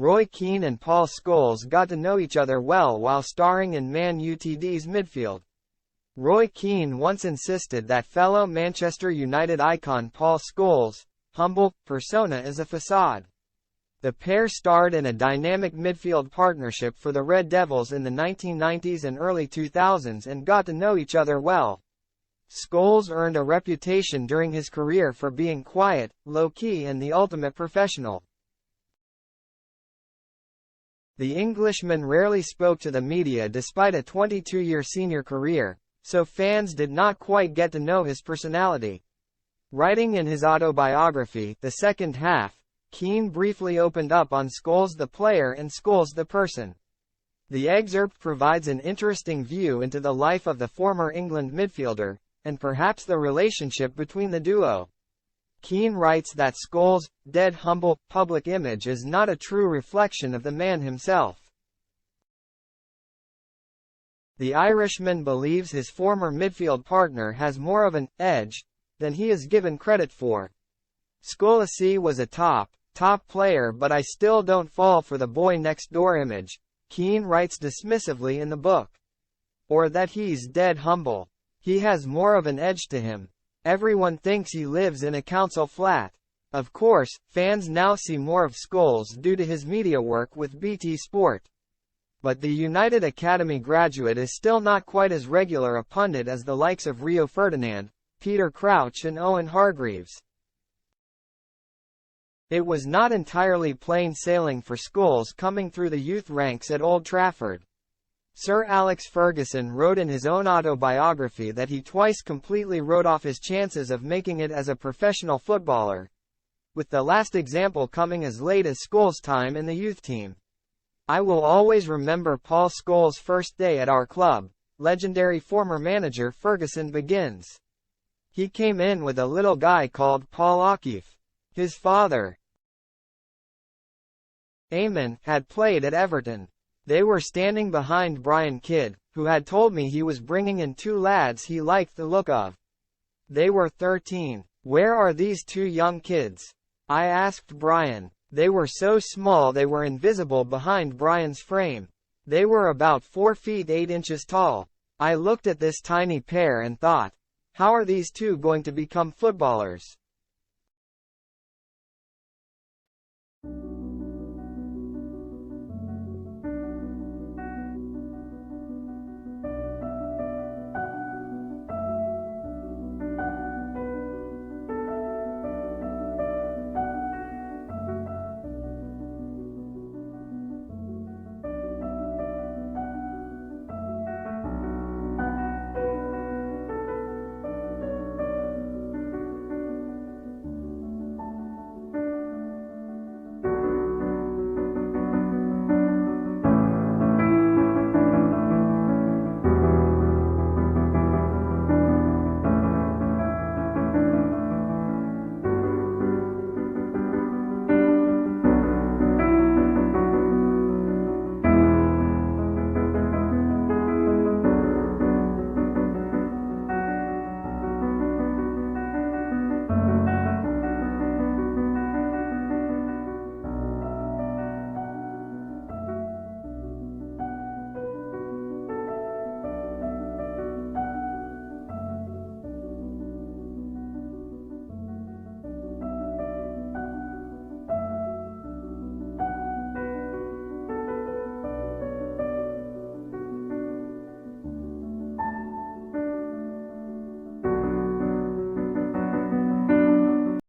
Roy Keane and Paul Scholes got to know each other well while starring in Man Utd's midfield. Roy Keane once insisted that fellow Manchester United icon Paul Scholes' humble persona is a facade. The pair starred in a dynamic midfield partnership for the Red Devils in the 1990s and early 2000s and got to know each other well. Scholes earned a reputation during his career for being quiet, low-key and the ultimate professional. The Englishman rarely spoke to the media despite a 22-year senior career, so fans did not quite get to know his personality. Writing in his autobiography, The Second Half, Keane briefly opened up on Scholes the player and Scholes the person. The excerpt provides an interesting view into the life of the former England midfielder, and perhaps the relationship between the duo. Keane writes that Scholes' dead humble, public image is not a true reflection of the man himself. The Irishman believes his former midfield partner has more of an edge than he is given credit for. Scholes was a top player, but I still don't fall for the boy next door image, Keane writes dismissively in the book. Or that he's dead humble. He has more of an edge to him. Everyone thinks he lives in a council flat. Of course, fans now see more of Scholes due to his media work with BT Sport. But the United Academy graduate is still not quite as regular a pundit as the likes of Rio Ferdinand, Peter Crouch and Owen Hargreaves. It was not entirely plain sailing for Scholes coming through the youth ranks at Old Trafford. Sir Alex Ferguson wrote in his own autobiography that he twice completely wrote off his chances of making it as a professional footballer, with the last example coming as late as Scholes' time in the youth team. I will always remember Paul Scholes' first day at our club, legendary former manager Ferguson begins. He came in with a little guy called Paul O'Keefe. His father, Eamon, had played at Everton. They were standing behind Brian Kidd, who had told me he was bringing in two lads he liked the look of. They were 13. Where are these two young kids? I asked Brian. They were so small they were invisible behind Brian's frame. They were about 4 feet 8 inches tall. I looked at this tiny pair and thought, how are these two going to become footballers?